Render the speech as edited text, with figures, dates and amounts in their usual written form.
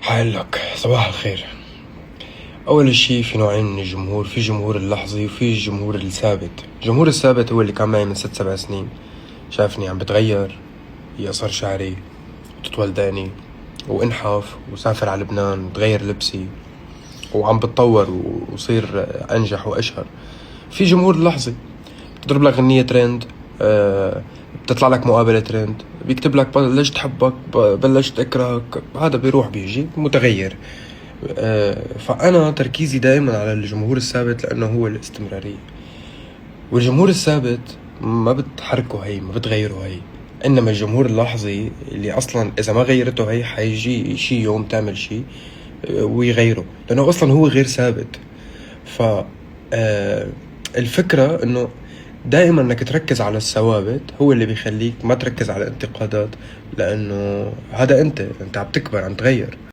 هقولك صباح الخير. أول شي في نوعين من الجمهور، في جمهور اللحظي وفي الجمهور الثابت. الجمهور الثابت هو اللي كان معي من 6 7 سنين، شافني عم بتغير، يقصر شعري وتطول دقني وانحف وسافر على لبنان وتغير لبسي وعم بتطور وصير أنجح وأشهر. في جمهور لحظي، بتضرب لك غنية ترند، بتطلع لك مقابلة ترند، بيكتب لك بلشت حبك بلشت اكرهك، هذا بيروح بيجي متغير. فأنا تركيزي دائما على الجمهور الثابت لأنه هو الاستمرارية. والجمهور الثابت ما بتحركه هي، ما بتغيره هي. إنما الجمهور اللحظي اللي أصلا إذا ما غيرته هي حيجي شي يوم تعمل شي ويغيره، لأنه أصلا هو غير ثابت. ف الفكرة إنه دائما انك تركز على الثوابت هو اللي بيخليك ما تركز على الانتقادات، لانه هذا انت عم تكبر، عم تغير.